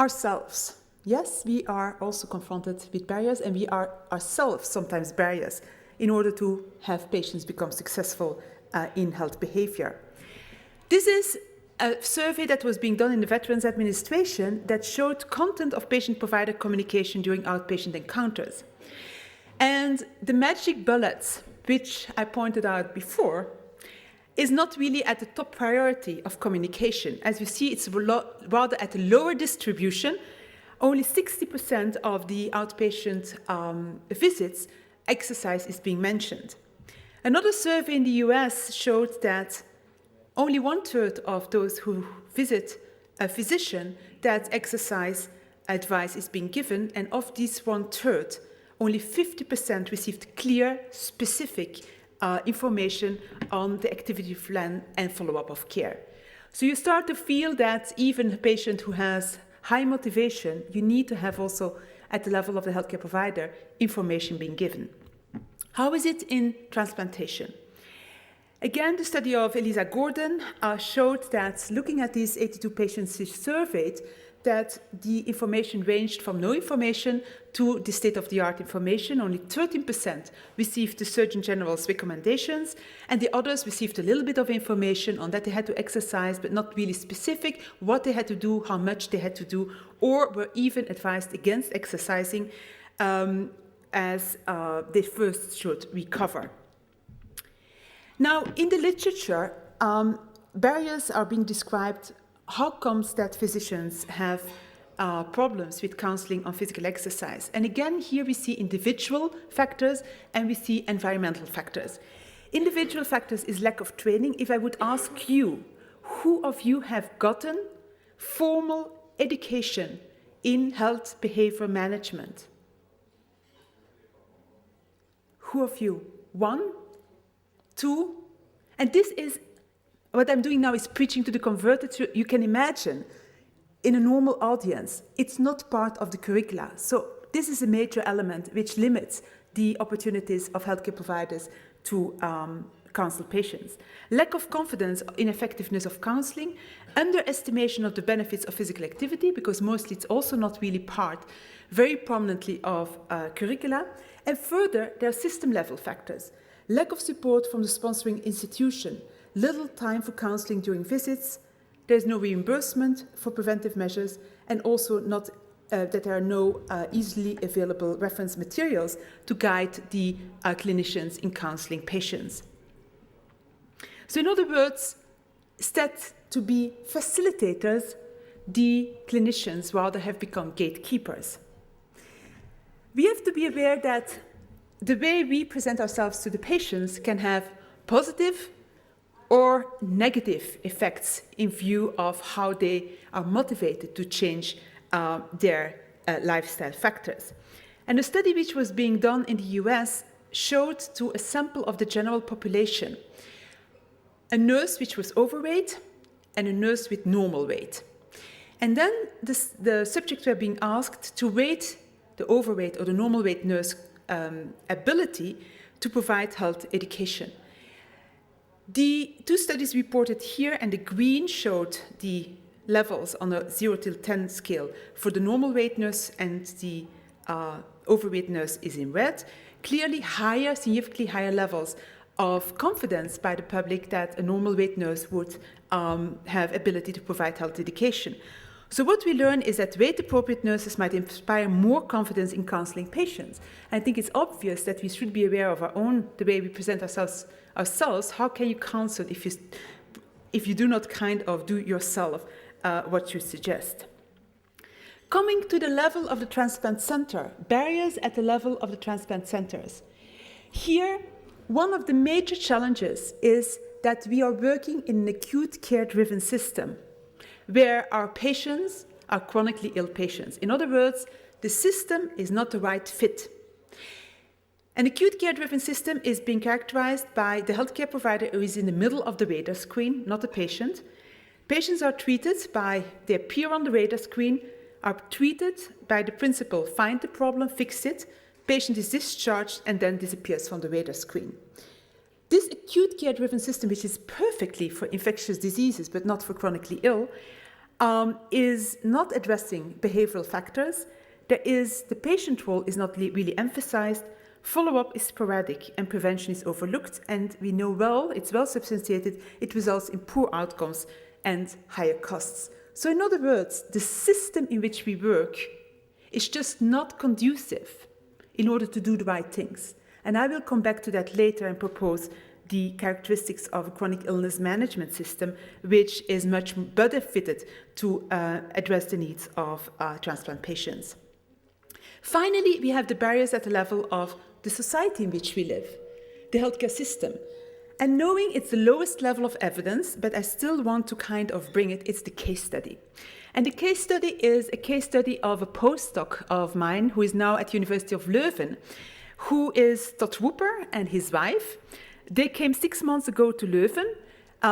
Ourselves. Yes, we are also confronted with barriers, and we are ourselves sometimes barriers in order to have patients become successful in health behavior. This is a survey that was being done in the Veterans Administration that showed content of patient-provider communication during outpatient encounters. And the magic bullets, which I pointed out before, is not really at the top priority of communication. As you see, it's rather at a lower distribution. Only 60% of the outpatient visits, exercise is being mentioned. Another survey in the US showed that only 1/3 of those who visit a physician, that exercise advice is being given, and of these 1/3, only 50% received clear, specific information on the activity plan and follow-up of care. So you start to feel that even a patient who has high motivation, you need to have also, at the level of the healthcare provider, information being given. How is it in transplantation? Again, the study of Elisa Gordon showed that, looking at these 82 patients surveyed, that the information ranged from no information to the state-of-the-art information. Only 13% received the Surgeon General's recommendations, and the others received a little bit of information on that they had to exercise, but not really specific, what they had to do, how much they had to do, or were even advised against exercising as they first should recover. Now, in the literature, barriers are being described. How comes that physicians have problems with counseling on physical exercise? And again, here we see individual factors and we see environmental factors. Individual factors is lack of training. If I would ask you, who of you have gotten formal education in health behavior management? Who of you? 1? 2? And this is what I'm doing now is preaching to the converted. You can imagine, in a normal audience, it's not part of the curricula. So this is a major element which limits the opportunities of healthcare providers to counsel patients. Lack of confidence in effectiveness of counseling, underestimation of the benefits of physical activity, because mostly it's also not really part very prominently of curricula. And further, there are system-level factors. Lack of support from the sponsoring institution, little time for counseling during visits, there's no reimbursement for preventive measures, and also not that there are no easily available reference materials to guide the clinicians in counseling patients. So in other words, instead to be facilitators, the clinicians rather have become gatekeepers. We have to be aware that the way we present ourselves to the patients can have positive or negative effects in view of how they are motivated to change their lifestyle factors. And a study which was being done in the US showed to a sample of the general population a nurse which was overweight and a nurse with normal weight. And then the subjects were being asked to rate the overweight or the normal weight nurse ability to provide health education. The 2 studies reported here, and the green showed the levels on a 0 to 10 scale for the normal weight nurse, and the overweight nurse is in red. Clearly higher, significantly higher levels of confidence by the public that a normal weight nurse would have ability to provide health education. So what we learn is that weight-appropriate nurses might inspire more confidence in counseling patients. I think it's obvious that we should be aware of our own, the way we present ourselves. How can you counsel if you do not kind of do yourself what you suggest? Coming to the level of the transplant center, barriers at the level of the transplant centers. Here, one of the major challenges is that we are working in an acute care-driven system, where our patients are chronically ill patients. In other words, the system is not the right fit. An acute care-driven system is being characterized by the healthcare provider who is in the middle of the radar screen, not the patient. Patients are treated by, they appear on the radar screen, are treated by the principle, find the problem, fix it, patient is discharged and then disappears from the radar screen. This acute care-driven system, which is perfectly for infectious diseases but not for chronically ill, is not addressing behavioral factors. The patient role is not really emphasized, follow-up is sporadic, and prevention is overlooked, and we know well, it's well substantiated, it results in poor outcomes and higher costs. So in other words, the system in which we work is just not conducive in order to do the right things. And I will come back to that later and propose the characteristics of a chronic illness management system, which is much better fitted to address the needs of transplant patients. Finally, we have the barriers at the level of the society in which we live, the healthcare system. And knowing it's the lowest level of evidence, but I still want to kind of bring it, it's the case study. And the case study is a case study of a postdoc of mine who is now at the University of Leuven, who is Todd Wooper and his wife. They came 6 months ago to Leuven.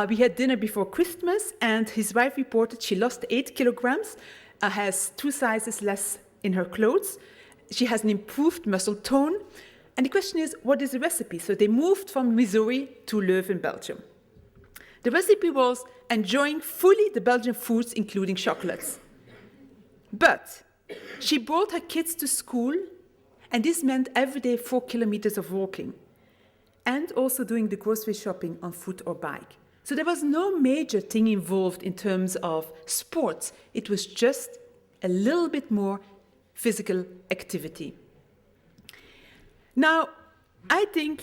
We had dinner before Christmas, and his wife reported she lost 8 kilograms, has 2 sizes less in her clothes. She has an improved muscle tone. And the question is, what is the recipe? So they moved from Missouri to Leuven, Belgium. The recipe was enjoying fully the Belgian foods, including chocolates. But she brought her kids to school, and this meant every day 4 kilometers of walking, and also doing the grocery shopping on foot or bike. So there was no major thing involved in terms of sports. It was just a little bit more physical activity. Now, I think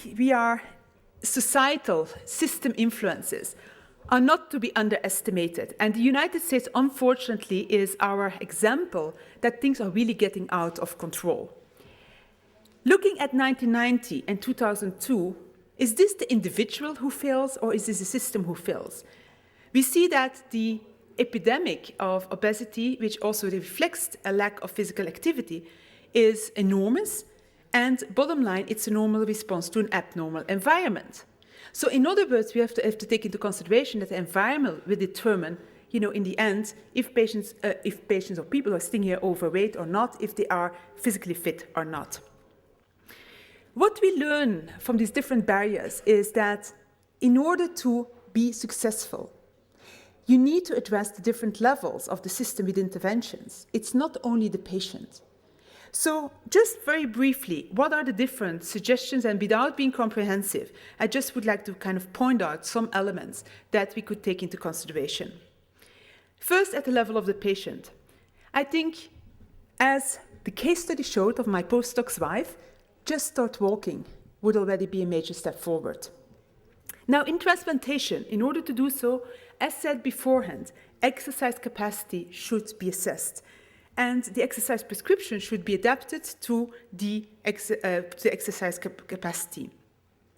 societal system influences are not to be underestimated. And the United States, unfortunately, is our example that things are really getting out of control. Looking at 1990 and 2002, is this the individual who fails, or is this the system who fails? We see that the epidemic of obesity, which also reflects a lack of physical activity, is enormous, and bottom line, it's a normal response to an abnormal environment. So in other words, we have to take into consideration that the environment will determine, in the end, if patients or people are sitting here overweight or not, if they are physically fit or not. What we learn from these different barriers is that in order to be successful, you need to address the different levels of the system with interventions. It's not only the patient. So just very briefly, what are the different suggestions? And without being comprehensive, I just would like to kind of point out some elements that we could take into consideration. First, at the level of the patient. I think, as the case study showed of my postdoc's wife, just start walking would already be a major step forward. Now, in transplantation, in order to do so, as said beforehand, exercise capacity should be assessed. And the exercise prescription should be adapted to the exercise capacity.